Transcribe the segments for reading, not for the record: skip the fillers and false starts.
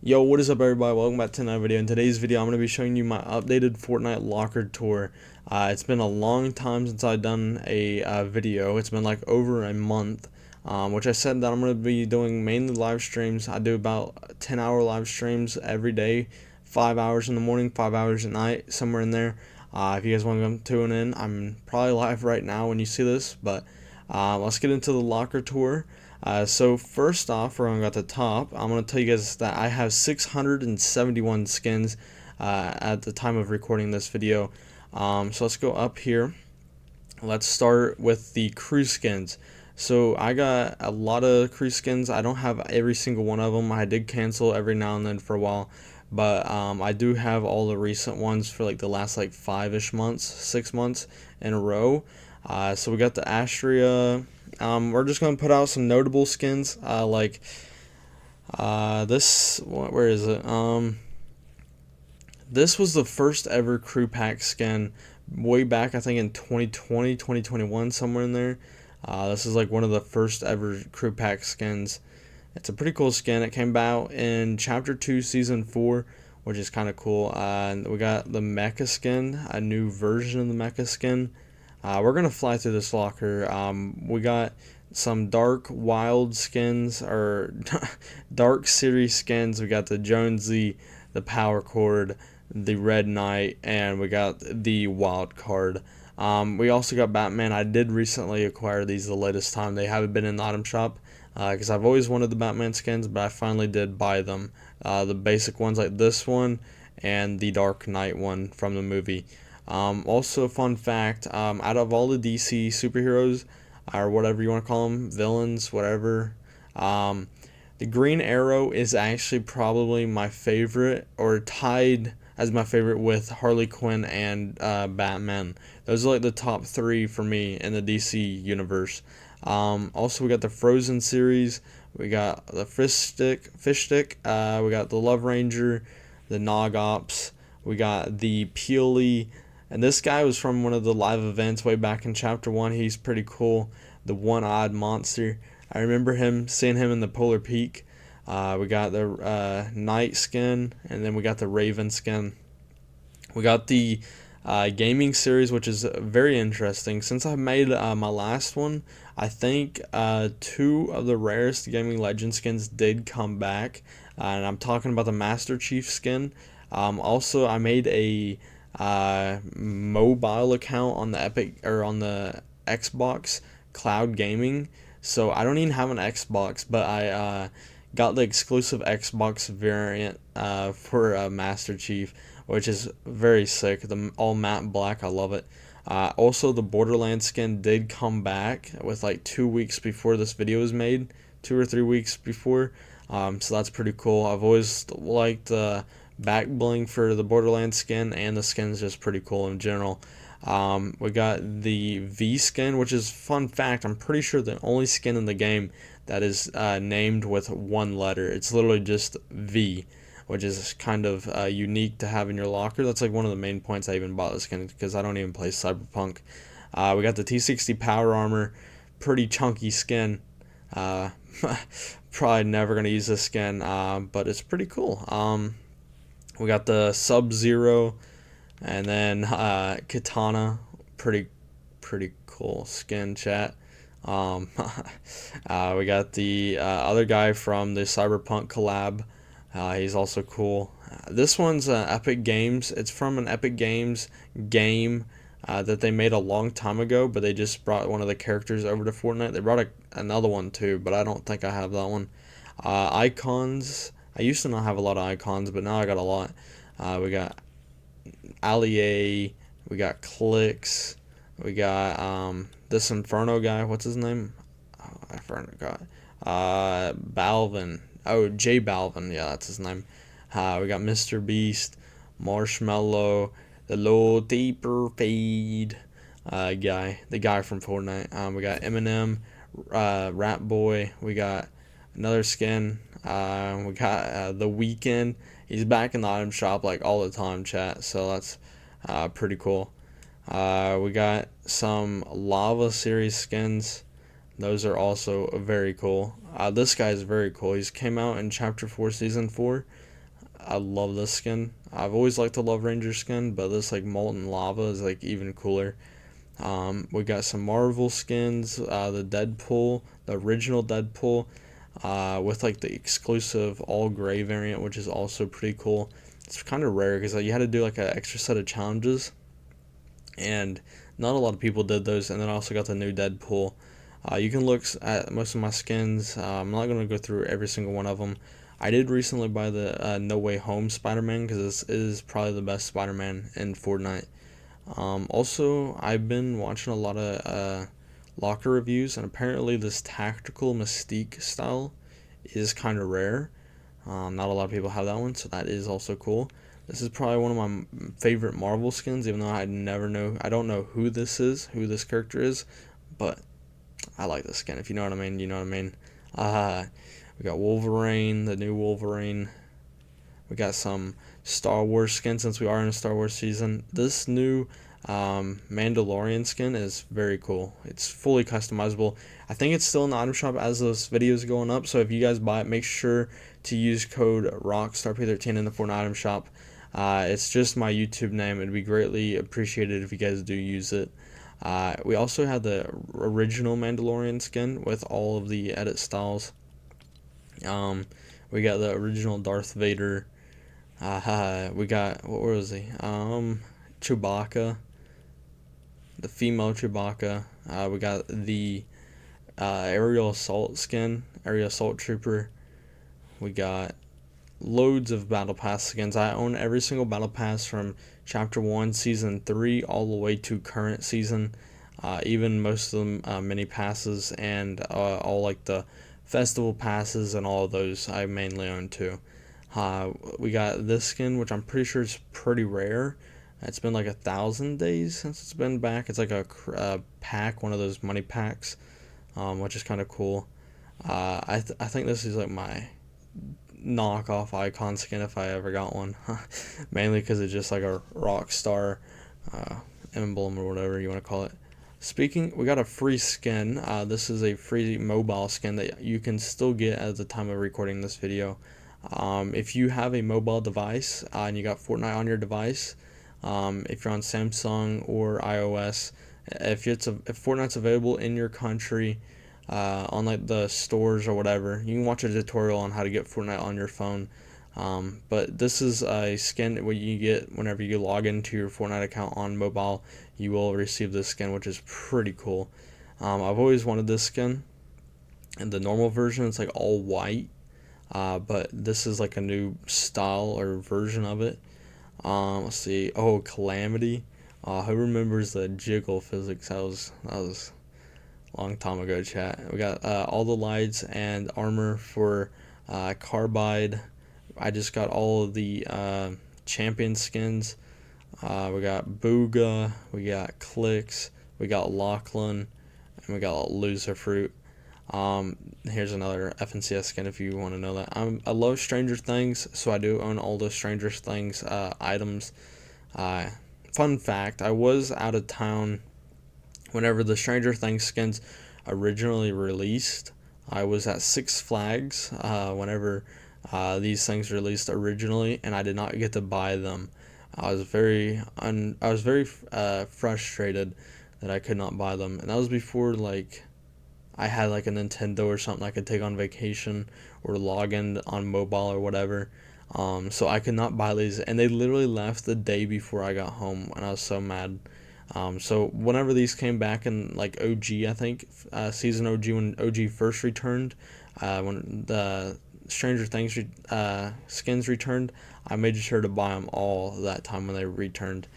Yo, what is up everybody? Welcome back to another video. In today's video, I'm going to be showing you my updated Fortnite locker tour. It's been a long time since I've done a video. It's been like over a month, which I said that I'm going to be doing mainly live streams. I do about 10-hour live streams every day, 5 hours in the morning, 5 hours at night, somewhere in there. If you guys want to come tune in, I'm probably live right now when you see this, but let's get into the locker tour. So first off, we're going to go at the top. I'm going to tell you guys that I have 671 skins at the time of recording this video. So let's go up here. Let's start with the crew skins. So I got a lot of crew skins. I don't have every single one of them. I did cancel every now and then for a while. But I do have all the recent ones for like the last like 5-ish months, 6 months in a row. So we got the Astria. We're just going to put out some notable skins, like this, where is it? This was the first ever crew pack skin way back, I think in 2020, 2021, somewhere in there. This is like one of the first ever crew pack skins. It's a pretty cool skin. It came out in Chapter 2, Season 4, which is kind of cool. And we got the Mecha skin, a new version of the Mecha skin. We're going to fly through this locker. We got some dark wild skins, or dark series skins. We got the Jonesy, the Power Cord, the Red Knight, and we got the Wild Card. We also got Batman. I did recently acquire these the latest time. They haven't been in the item shop because I've always wanted the Batman skins, but I finally did buy them. The basic ones like this one and the Dark Knight one from the movie. Also, fun fact, out of all the DC superheroes, or whatever you want to call them, villains, whatever, the Green Arrow is actually probably my favorite, or tied as my favorite with Harley Quinn and Batman. Those are like the top three for me in the DC universe. Also, we got the Frozen series, we got the Fish Stick, we got the Love Ranger, the Nog Ops, we got the Peely. And this guy was from one of the live events way back in Chapter 1. He's pretty cool. The one-eyed monster. I remember seeing him in the Polar Peak. We got the Knight skin, and then we got the Raven skin. We got the gaming series, which is very interesting. Since I made my last one, I think 2 of the rarest Gaming Legend skins did come back. And I'm talking about the Master Chief skin. Also, I made a mobile account on the on the Xbox Cloud Gaming. So I don't even have an Xbox, but I got the exclusive Xbox variant for Master Chief, which is very sick. The all matte black, I love it. Also, the Borderlands skin did come back with like 2 weeks before this video was made, 2 or 3 weeks before. So that's pretty cool. I've always liked back bling for the Borderlands skin, and the skin's just pretty cool in general. We got the V skin, which is, fun fact, I'm pretty sure the only skin in the game that is named with one letter. It's literally just V, which is kind of unique to have in your locker. That's like one of the main points I even bought this skin, because I don't even play Cyberpunk. We got the T60 Power Armor, pretty chunky skin. Probably never going to use this skin, but it's pretty cool. We got the Sub-Zero, and then Katana, pretty cool skin, chat. We got the other guy from the Cyberpunk collab. He's also cool. This one's Epic Games. It's from an Epic Games game that they made a long time ago, but they just brought one of the characters over to Fortnite. They brought another one too, but I don't think I have that one. Icons. I used to not have a lot of icons, but now I got a lot. We got Allier, we got Clicks, we got this Inferno guy. What's his name? Oh, I forgot. Balvin. Oh, J Balvin. Yeah, that's his name. We got Mr. Beast, Marshmallow, the Low Deeper Fade guy, the guy from Fortnite. We got Eminem, Rat Boy. We got another skin. We got The Weeknd. He's back in the item shop like all the time, chat. So that's pretty cool. We got some Lava series skins. Those are also very cool. This guy is very cool. He's came out in Chapter 4, Season 4. I love this skin. I've always liked the Love Ranger skin, but this like molten lava is like even cooler. We got some Marvel skins, the Deadpool, the original Deadpool, with like the exclusive all gray variant, which is also pretty cool. It's kind of rare because you had to do like an extra set of challenges, and not a lot of people did those. And then I also got the new Deadpool. You can look at most of my skins. I'm not gonna go through every single one of them. I did recently buy the No Way Home Spider-Man because this is probably the best Spider-Man in Fortnite. Also, I've been watching a lot of locker reviews, and apparently this tactical Mystique style is kind of rare. Not a lot of people have that one, so that is also cool. This is probably one of my favorite Marvel skins, even though I don't know who this is, who this character is, but I like this skin. If you know what I mean, you know what I mean. Uh, we got Wolverine, the new Wolverine. We got some Star Wars skin since we are in a Star Wars season. This new Mandalorian skin is very cool. It's fully customizable. I think it's still in the item shop as this video is going up. So if you guys buy it, make sure to use code ROCKSTARP13 in the Fortnite item shop. It's just my YouTube name. It'd be greatly appreciated if you guys do use it. We also had the original Mandalorian skin with all of the edit styles. Um, we got the original Darth Vader. We got, what was he? Chewbacca, the female Chewbacca. We got the aerial assault skin, aerial assault trooper. We got loads of battle pass skins. I own every single battle pass from chapter 1 season 3 all the way to current season, even most of them mini passes, and all like the festival passes and all of those I mainly own too. We got this skin, which I'm pretty sure is pretty rare. It's been like 1,000 days since it's been back. It's like a pack, one of those money packs, which is kind of cool. I think this is like my knockoff icon skin if I ever got one. Mainly because it's just like a rock star emblem or whatever you want to call it. Speaking, we got a free skin. This is a free mobile skin that you can still get at the time of recording this video. If you have a mobile device and you got Fortnite on your device, if you're on Samsung or iOS, if Fortnite's available in your country, on like the stores or whatever, you can watch a tutorial on how to get Fortnite on your phone. But this is a skin what you get whenever you log into your Fortnite account on mobile. You will receive this skin, which is pretty cool. I've always wanted this skin. In the normal version, it's like all white, but this is like a new style or version of it. Let's see. Oh, Calamity. Who remembers the jiggle physics? That was a long time ago, chat. We got all the lights and armor for Carbide. I just got all of the champion skins. We got Booga, we got Clicks, we got Lachlan, and we got Loser Fruit. Here's another FNCS skin if you want to know that. I love Stranger Things, so I do own all the Stranger Things items. Fun fact, I was out of town whenever the Stranger Things skins originally released. I was at Six Flags whenever these things released originally, and I did not get to buy them. I was very frustrated that I could not buy them, and that was before like I had like a Nintendo or something I could take on vacation or log in on mobile or whatever. So I could not buy these, and they literally left the day before I got home, and I was so mad. So whenever these came back in like OG, I think season OG when OG first returned, when the Stranger Things skins returned, I made sure to buy them all that time when they returned.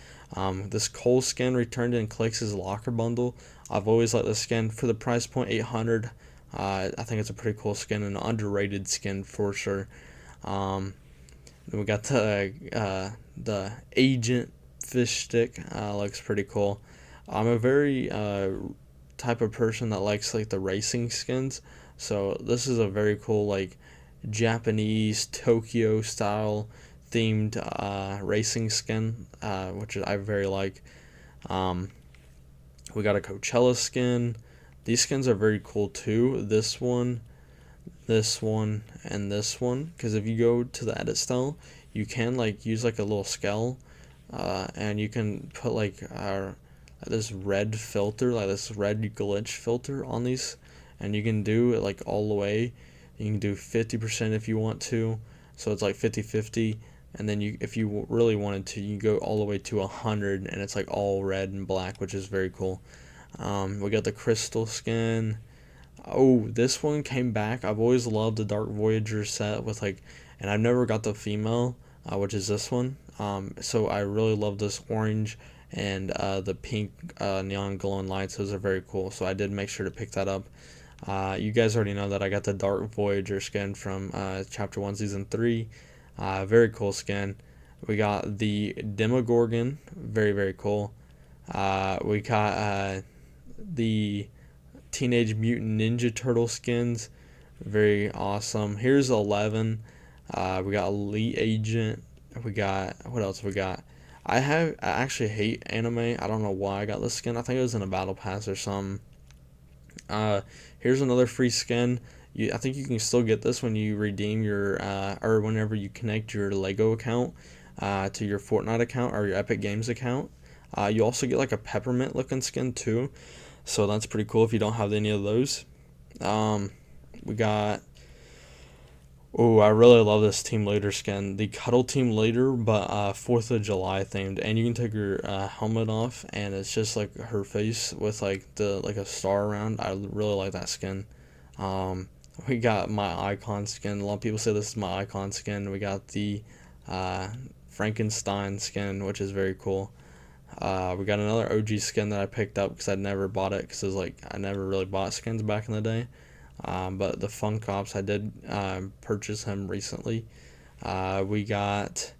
This Cole skin returned in Clix' locker bundle. I've always liked this skin for the price point 800. I think it's a pretty cool skin, an underrated skin for sure. Then we got the Agent fish stick. Looks pretty cool. I'm a very type of person that likes like the racing skins, so this is a very cool like Japanese Tokyo style themed racing skin, which I very like. Um, we got a Coachella skin. These skins are very cool too. This one, this one, and this one. Because if you go to the edit style, you can like use like a little scale, and you can put like this red filter, like this red glitch filter on these, and you can do it like all the way. You can do 50% if you want to, so it's like 50-50. And then you, if you really wanted to, you go all the way to 100, and it's like all red and black, which is very cool. We got the crystal skin. Oh, this one came back. I've always loved the Dark Voyager set with like, and I've never got the female, which is this one. So I really love this orange and the pink neon glowing lights. Those are very cool. So I did make sure to pick that up. You guys already know that I got the Dark Voyager skin from Chapter 1, Season 3. Very cool skin. We got the Demogorgon. Very, very cool. We got the Teenage Mutant Ninja Turtle skins. Very awesome. Here's 11. We got Elite Agent. We got, what else we got? I actually hate anime. I don't know why I got this skin. I think it was in a battle pass or something. Here's another free skin. I think you can still get this when you redeem your or whenever you connect your Lego account to your Fortnite account or your Epic Games account. You also get like a peppermint looking skin too, so that's pretty cool if you don't have any of those. We got, oh, I really love this team leader skin, the Cuddle team leader, but 4th of July themed, and you can take her helmet off, and it's just like her face with like the like a star around. I really like that skin. Um, we got my icon skin. A lot of people say this is my icon skin. We got the uh, Frankenstein skin, which is very cool. We got another OG skin that I picked up because I'd never bought it because it was like I never really bought skins back in the day. But the Funk Ops, I did purchase him recently. We got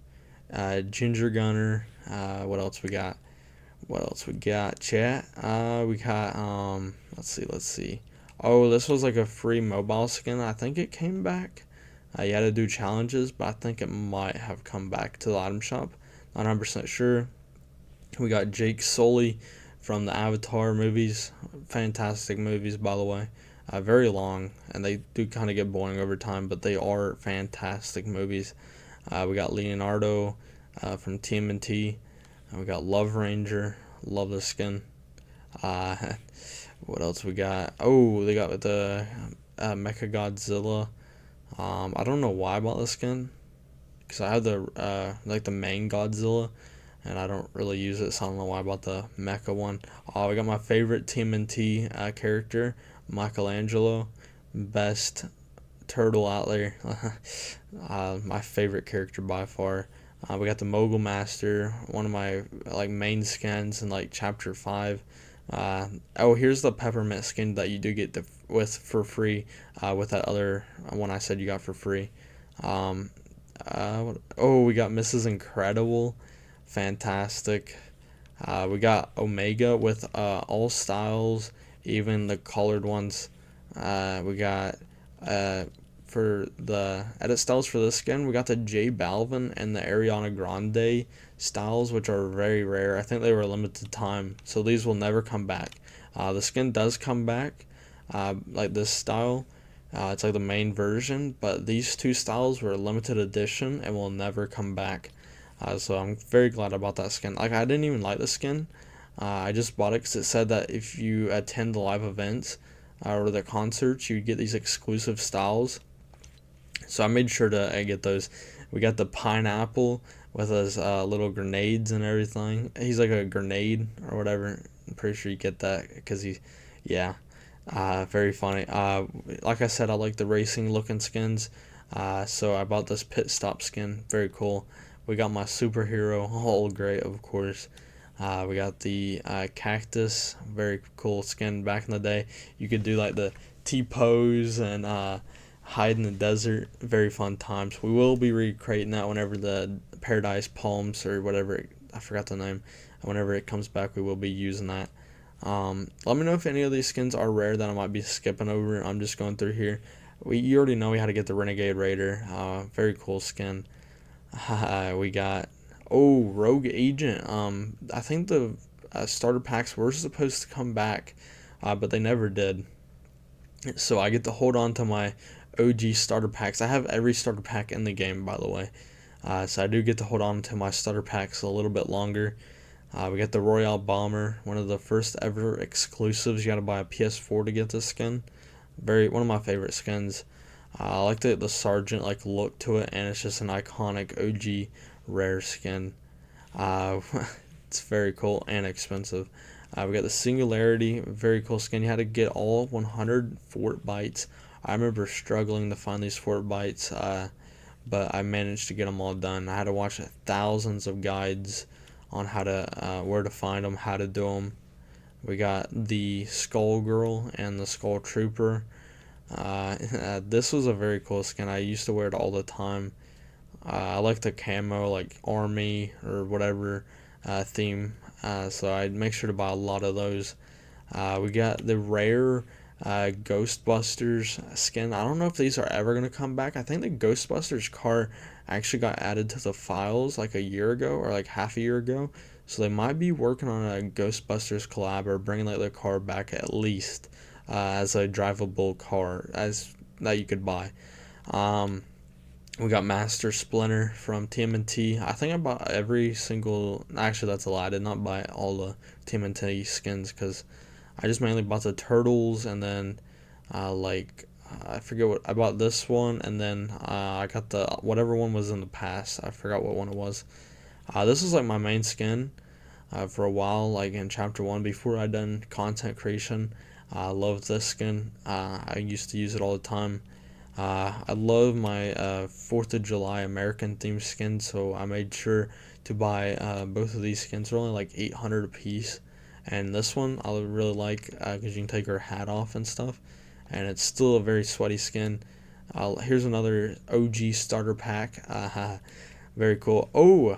Ginger Gunner. What else we got? What else we got? Chat. We got let's see. Oh, this was like a free mobile skin. I think it came back. You had to do challenges, but I think it might have come back to the item shop. Not 100% sure. We got Jake Sully from the Avatar movies. Fantastic movies, by the way. Very long, and they do kind of get boring over time, but they are fantastic movies. We got Leonardo from TMNT. We got Love Ranger. Love the skin. Uh, what else we got? Oh, they got the Mecha Godzilla. I don't know why I bought this skin, because I have the like the main Godzilla, and I don't really use it, so I don't know why I bought the mecha one. Oh, we got my favorite TMNT character, Michelangelo, best turtle out there. My favorite character by far. We got the Mogul Master, one of my like main skins in like Chapter 5. Oh, here's the peppermint skin that you do get with for free with that other one I said you got for free. Um, oh, we got Mrs. Incredible, fantastic. We got Omega with all styles, even the colored ones. We got uh, for the edit styles for this skin, we got the J Balvin and the Ariana Grande styles, which are very rare. I think they were limited time, so these will never come back. The skin does come back, like this style. It's like the main version, but these two styles were limited edition and will never come back. So I'm very glad about that skin. Like, I didn't even like the skin. I just bought it because it said that if you attend the live events or the concerts, you get these exclusive styles. So I made sure to get those. We got the pineapple with his little grenades and everything. He's like a grenade or whatever. I'm pretty sure you get that because yeah, very funny. Like I said, I like the racing looking skins. So I bought this pit stop skin. Very cool. We got my superhero, all great, of course. We got the cactus, very cool skin. Back in the day, you could do like the T-pose and hide in the desert. Very fun times. We will be recreating that whenever the Paradise Palms or whatever, I forgot the name. Whenever it comes back, we will be using that. Let me know if any of these skins are rare that I might be skipping over. I'm just going through here. You already know we had to get the Renegade Raider. Very cool skin. We got, oh, Rogue Agent. I think the starter packs were supposed to come back, but they never did. So I get to hold on to my OG starter packs. I have every starter pack in the game, by the way. So I do get to hold on to my starter packs a little bit longer. We got the Royale Bomber, one of the first ever exclusives. You got to buy a PS4 to get this skin. One of my favorite skins. I like the Sergeant like look to it, and it's just an iconic OG rare skin. Uh, it's very cool and expensive. We got the Singularity, very cool skin. You had to get all 100 fort bites. I remember struggling to find these fort bites, but I managed to get them all done. I had to watch thousands of guides on how to where to find them, how to do them. We got the Skull Girl and the Skull Trooper. This was a very cool skin. I used to wear it all the time. I like the camo, like army or whatever theme. So I'd make sure to buy a lot of those. We got the rare Ghostbusters skin. I don't know if these are ever going to come back. I think the Ghostbusters car actually got added to the files like a year ago or like half a year ago. So they might be working on a Ghostbusters collab or bringing like the car back at least as a drivable car as that you could buy. Um, we got Master Splinter from TMNT. I think I bought every single. Actually, that's a lie. I did not buy all the TMNT skins because I just mainly bought the turtles and then I forget what I bought this one and then I got the whatever one was in the past. I forgot what one it was. This is like my main skin for a while, like in chapter 1 before I done content creation. I love this skin. I used to use it all the time. I love my 4th of July American themed skin, so I made sure to buy both of these skins. They're only like 800 a piece. And this one I really like because you can take her hat off and stuff. And it's still a very sweaty skin. Here's another OG starter pack. Very cool. Oh,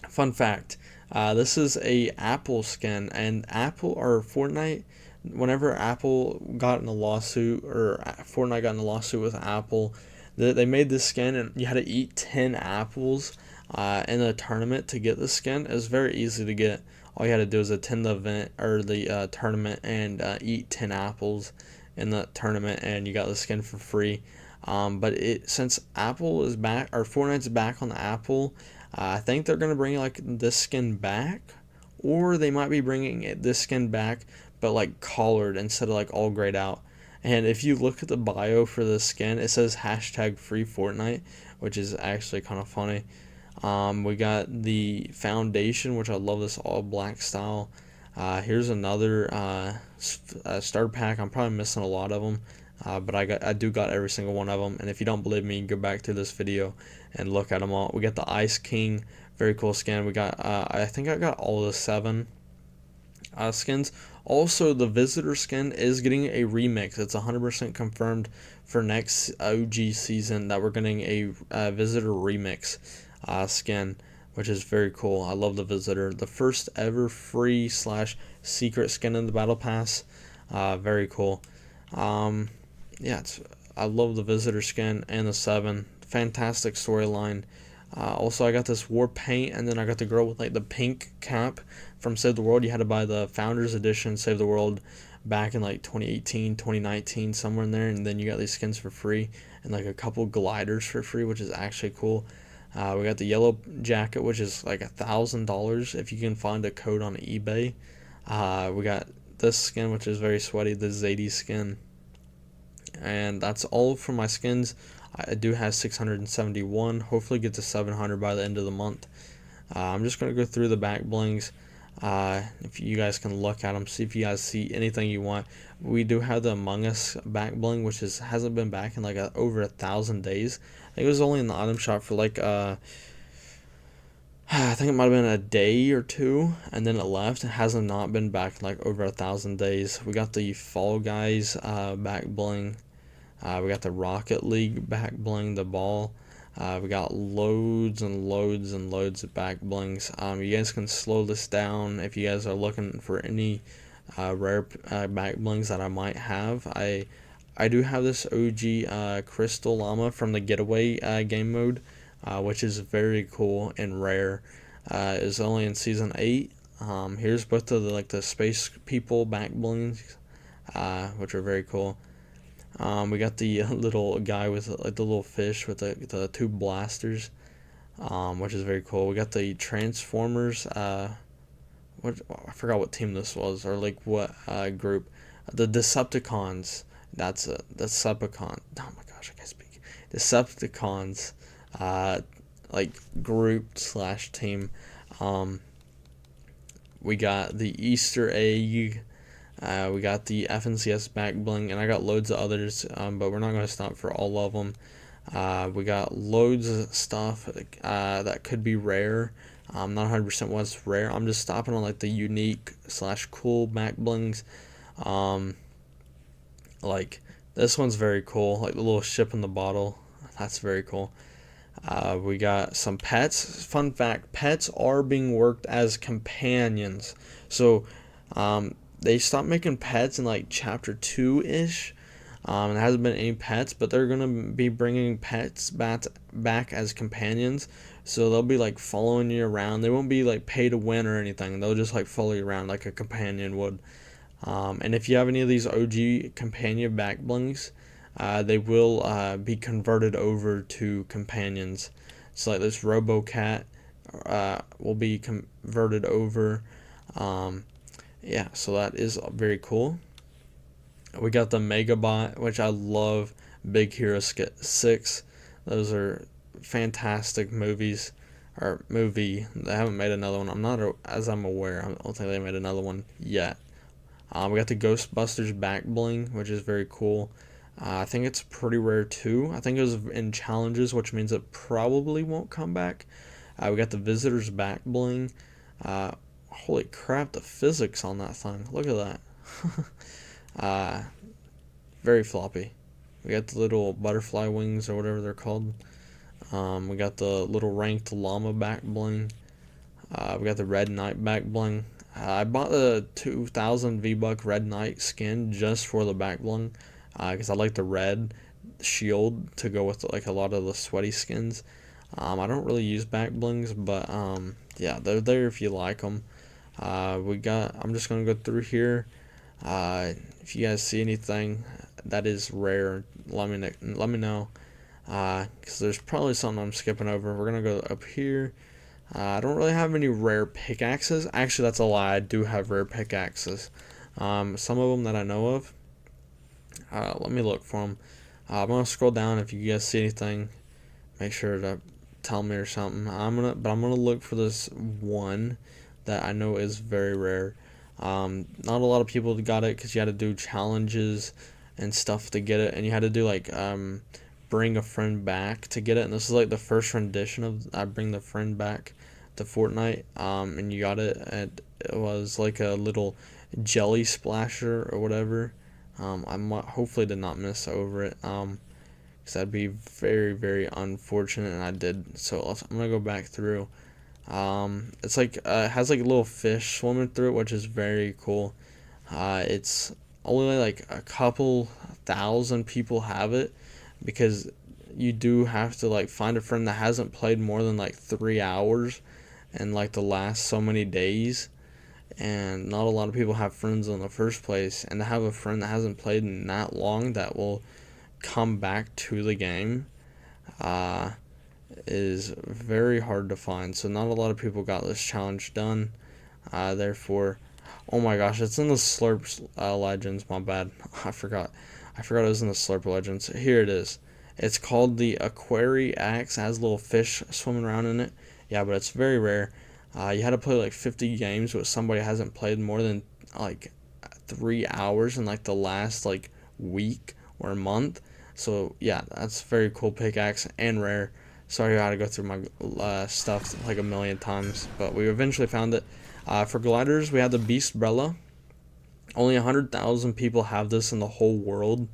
fun fact. This is a Apple skin, and Apple or Fortnite. Whenever Apple got in a lawsuit, or Fortnite got in a lawsuit with Apple, they made this skin, and you had to eat 10 apples in a tournament to get the skin. It was very easy to get. All you had to do is attend the event or the tournament and eat 10 apples in the tournament, and you got the skin for free. But since Apple is back, or Fortnite's back on the Apple, I think they're gonna bring like this skin back, or they might be bringing this skin back, but like collared instead of like all grayed out. And if you look at the bio for the skin, it says hashtag free Fortnite, which is actually kind of funny. We got the foundation, which I love this all black style. Here's another starter pack. I'm probably missing a lot of them, but I do got every single one of them. And if you don't believe me, go back to this video and look at them all. We got the Ice King, very cool skin. We got I think I got all of the 7 skins. Also, the Visitor skin is getting a remix. It's 100% confirmed for next OG season that we're getting a Visitor remix skin, which is very cool. I love the Visitor. The first ever free / secret skin in the Battle Pass. Very cool. Yeah, I love the Visitor skin and the 7. Fantastic storyline. Also, I got this war paint, and then I got the girl with like the pink cap from Save the World. You had to buy the Founders Edition Save the World back in like 2018, 2019, somewhere in there, and then you got these skins for free and like a couple gliders for free, which is actually cool. We got the yellow jacket, which is like $1,000 if you can find a code on eBay. We got this skin, which is very sweaty, the Zadie skin. And that's all for my skins. I do have 671. Hopefully get to 700 by the end of the month. I'm just going to go through the back blings. If you guys can look at them, see if you guys see anything you want. We do have the Among Us back bling, which hasn't been back in like over 1,000 days. I think it was only in the item shop for like I think it might have been a day or two, and then it left. It hasn't not been back in like over 1,000 days. We got the Fall Guys back bling. We got the Rocket League back bling, the ball. We got loads and loads and loads of back blings. You guys can slow this down if you guys are looking for any rare back blings that I might have. I do have this OG Crystal Llama from the Getaway game mode, which is very cool and rare. It's only in season 8. Here's both of the space people back blings, which are very cool. We got the little guy with like the little fish with the two blasters, which is very cool. We got the Transformers. What I forgot what team this was or like what group. The Decepticons. That's a Decepticon. Oh my gosh, I can't speak. Decepticons. Uh, like group slash team. Um, we got the Easter egg. We got the FNCS back bling, and I got loads of others, but we're not going to stop for all of them. We got loads of stuff that could be rare. I'm not 100% what's rare. I'm just stopping on like the unique slash cool back blings. Um, like this one's very cool. Like the little ship in the bottle. That's very cool. We got some pets. Fun fact: pets are being worked as companions. So, they stopped making pets in like chapter 2 ish. There hasn't been any pets, but they're gonna be bringing pets back as companions. So they'll be like following you around. They won't be like pay to win or anything. They'll just like follow you around like a companion would. And if you have any of these OG companion back blings, they will be converted over to companions. So like this RoboCat will be converted over. Um, yeah, so that is very cool. We got the Megabot, which I love. Big Hero 6. Those are fantastic movies. Or movie. They haven't made another one. I'm not, as I'm aware, I don't think they made another one yet. We got the Ghostbusters back bling, which is very cool. I think it's pretty rare too. I think it was in challenges, which means it probably won't come back. We got the Visitors back bling. Uh, Holy crap, the physics on that thing. Look at that. uh, Very floppy. We got the little butterfly wings or whatever they're called. We got the little ranked llama back bling. We got the Red Knight back bling. I bought the 2000 V-Buck Red Knight skin just for the back bling because I like the red shield to go with like a lot of the sweaty skins. I don't really use back blings, but yeah, they're there if you like them. I'm just gonna go through here. If you guys see anything that is rare, let me know. Because there's probably something I'm skipping over. We're gonna go up here. I don't really have any rare pickaxes. Actually, that's a lie. I do have rare pickaxes. Some of them that I know of. Let me look for them. I'm gonna scroll down. If you guys see anything, make sure to tell me or something. But I'm gonna look for this one that I know is very rare. Not a lot of people got it because you had to do challenges and stuff to get it, and you had to do like bring a friend back to get it. And this is like the first rendition of I bring the friend back to Fortnite. And you got it, and it was like a little jelly splasher or whatever. Hopefully did not miss over it. Because that'd be very very unfortunate, and I did. So I'm gonna go back through. It's like it has like a little fish swimming through it, which is very cool. It's only like a couple thousand people have it because you do have to like find a friend that hasn't played more than like 3 hours in like the last so many days, and not a lot of people have friends in the first place. And to have a friend that hasn't played in that long that will come back to the game, uh, is very hard to find. So not a lot of people got this challenge done. Therefore, oh my gosh, it's in the Slurp Legends. My bad. I forgot. I forgot it was in the Slurp Legends. Here it is. It's called the Aquari Axe. It has little fish swimming around in it. Yeah, but it's very rare. You had to play like 50 games with somebody who hasn't played more than like 3 hours in like the last like week or month. So yeah, that's very cool pickaxe and rare. Sorry I had to go through my stuff like a million times, but we eventually found it. For gliders, we had the Beastbrella. Only 100,000 people have this in the whole world.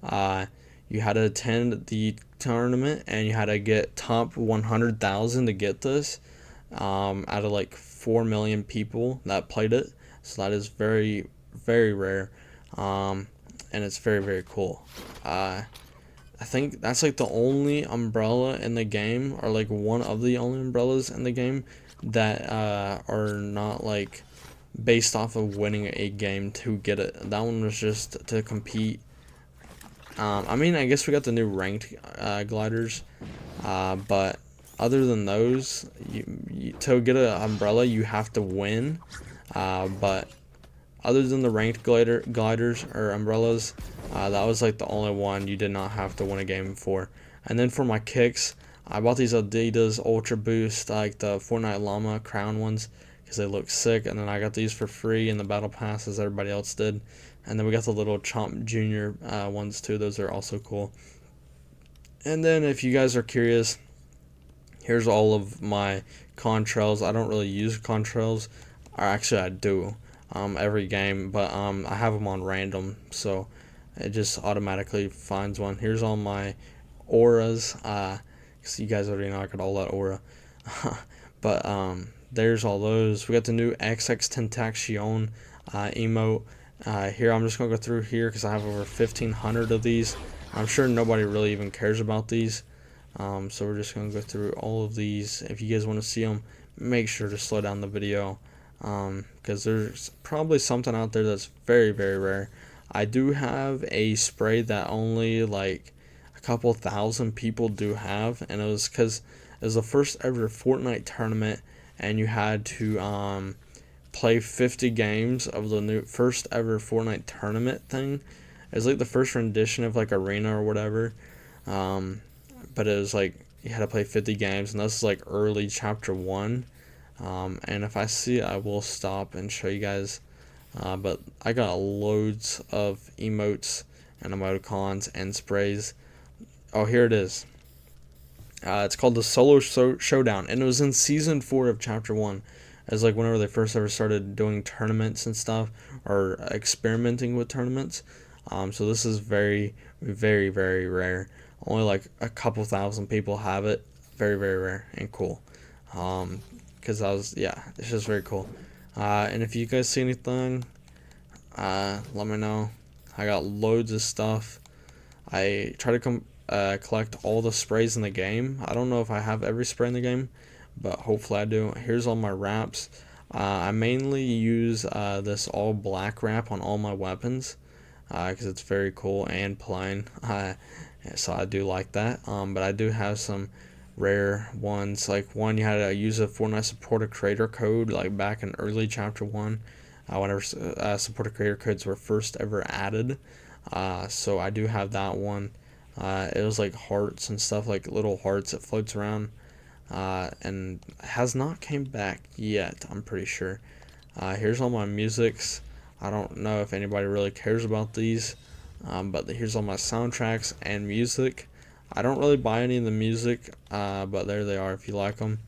Uh, you had to attend the tournament, and you had to get top 100,000 to get this. Out of like 4 million people that played it. So that is very, very rare. And it's very, very cool. I think that's like the only umbrella in the game, or like one of the only umbrellas in the game that are not like based off of winning a game to get it. That one was just to compete I mean, I guess we got the new ranked gliders, but other than those, to get an umbrella, you have to win. But other than the ranked gliders or umbrellas, that was like the only one you did not have to win a game for. And then for my kicks, I bought these Adidas Ultra Boost, like the Fortnite Llama Crown ones, because they look sick. And then I got these for free in the Battle Pass, as everybody else did. And then we got the little Chomp Junior ones too. Those are also cool. And then if you guys are curious, here's all of my contrails. I don't really use contrails, or actually I do, every game, but I have them on random, so it just automatically finds one. Here's all my auras. 'Cause you guys already know I got all that aura. But there's all those. We got the new XX Tentacion emote. Here I'm just gonna go through here because I have over 1,500 of these. I'm sure nobody really even cares about these. So we're just going to go through all of these. If you guys want to see them, make sure to slow down the video, because there's probably something out there that's very, very rare. I do have a spray that only like a couple thousand people do have, and it was because it was the first ever Fortnite tournament, and you had to play 50 games of the new first ever Fortnite tournament thing. It was like the first rendition of like Arena or whatever. Um, but it was like you had to play 50 games, and this is like early chapter 1. And if I see it, I will stop and show you guys. But I got loads of emotes and emoticons and sprays. Oh, here it is. It's called the Solo Showdown, and it was in season 4 of chapter 1. As like whenever they first ever started doing tournaments and stuff, or experimenting with tournaments. So this is very, very, very rare. Only like a couple thousand people have it. Very, very rare and cool. Because yeah, it's just very cool. And if you guys see anything, let me know. I got loads of stuff. I try to collect all the sprays in the game. I don't know if I have every spray in the game, but hopefully I do. Here's all my wraps. I mainly use this all black wrap on all my weapons, because it's very cool and plain. So I do like that. But I do have some rare ones. Like one, you had to use a Fortnite supporter creator code, like back in early chapter 1, whenever supporter creator codes were first ever added. So I do have that one. It was like hearts and stuff, like little hearts that floats around, and has not came back yet, I'm pretty sure. Here's all my musics. I don't know if anybody really cares about these, but here's all my soundtracks and music. I don't really buy any of the music, but there they are if you like them.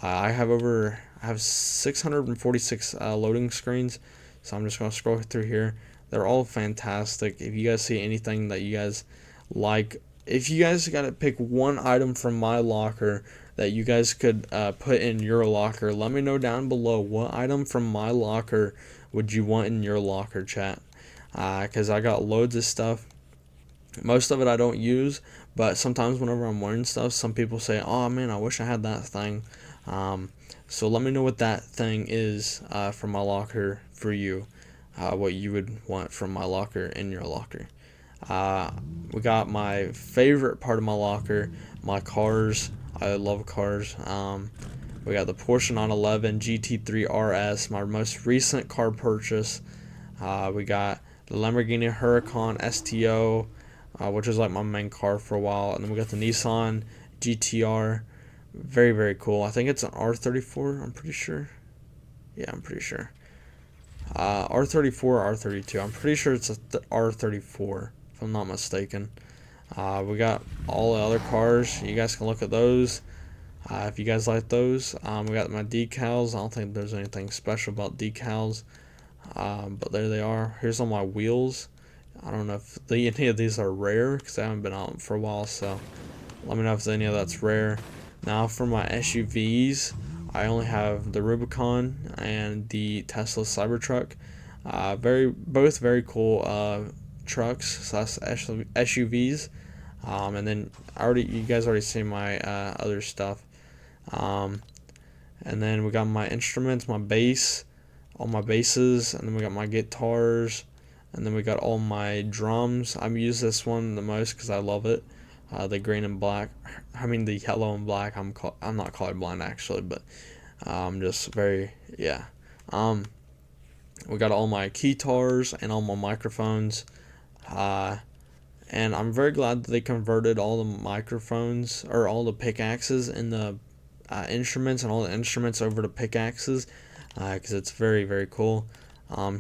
I have 646 loading screens, so I'm just going to scroll through here. They're all fantastic. If you guys see anything that you guys like, if you guys got to pick one item from my locker that you guys could put in your locker, let me know down below what item from my locker would you want in your locker, chat. Because I got loads of stuff. Most of it I don't use, but sometimes whenever I'm wearing stuff, some people say, oh man, I wish I had that thing. So let me know what that thing is from my locker for you, what you would want from my locker in your locker. We got my favorite part of my locker, my cars. I love cars. We got the Porsche 911 GT3 RS, my most recent car purchase. We got the Lamborghini Huracan STO, which is like my main car for a while. And then we got the Nissan GTR. Very, very cool. I think it's an R34, I'm pretty sure. Yeah, I'm pretty sure. R34 or R32. I'm pretty sure it's a R34, if I'm not mistaken. We got all the other cars. You guys can look at those if you guys like those. We got my decals. I don't think there's anything special about decals, but there they are. Here's all my wheels. I don't know if any of these are rare because I haven't been out for a while, so let me know if any of that's rare. Now for my SUVs, I only have the Rubicon and the Tesla Cybertruck. Both very cool trucks slash SUVs. And then you guys already see my other stuff. And then we got my instruments, my bass, all my basses, and then we got my guitars, And then we got all my drums. I use this one the most because I love it. The green and black. I mean the yellow and black. I'm not colorblind actually, but I'm just very yeah. Um, we got all my guitars and all my microphones. Uh, and I'm very glad that they converted all the microphones or all the pickaxes and the instruments and all the instruments over to pickaxes because it's very, very cool.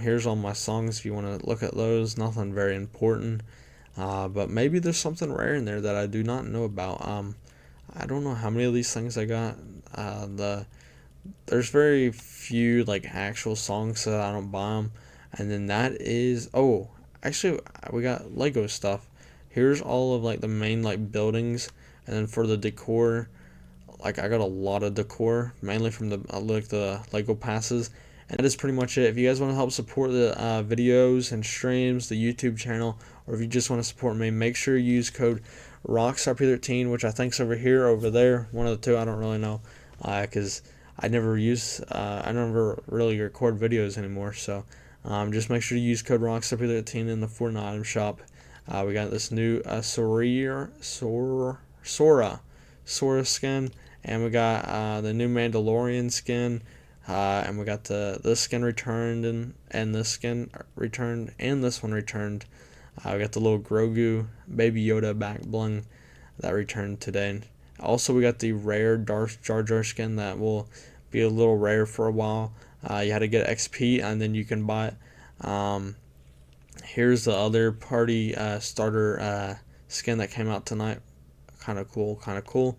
Here's all my songs if you want to look at those. Nothing very important, but maybe there's something rare in there that I do not know about. I don't know how many of these things I got. There's very few like actual songs that I don't buy them, and then that is actually we got Lego stuff. Here's all of like the main like buildings, and then for the decor, like I got a lot of decor mainly from the Lego passes, and that is pretty much it. If you guys want to help support the videos and streams, the YouTube channel, or if you just want to support me, make sure you use code RockstarP13, which I think's over here, over there, one of the two. I don't really know, because I never really record videos anymore. So just make sure to use code RockstarP13 in the Fortnite item shop. We got this new Sora skin, and we got the new Mandalorian skin, and we got this skin returned, and this skin returned, and this one returned. We got the little Grogu Baby Yoda back bling that returned today. Also, we got the rare Darth Jar Jar skin that will be a little rare for a while. You had to get XP, and then you can buy it. Here's the other party starter skin that came out tonight. Kind of cool, kind of cool.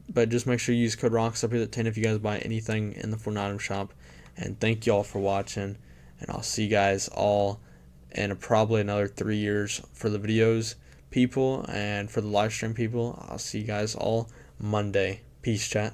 But just make sure you use code ROCKSTAR10 if you guys buy anything in the Fortnite item shop. And thank you all for watching. And I'll see you guys all in probably another 3 years for the videos people and for the live stream people. I'll see you guys all Monday. Peace, chat.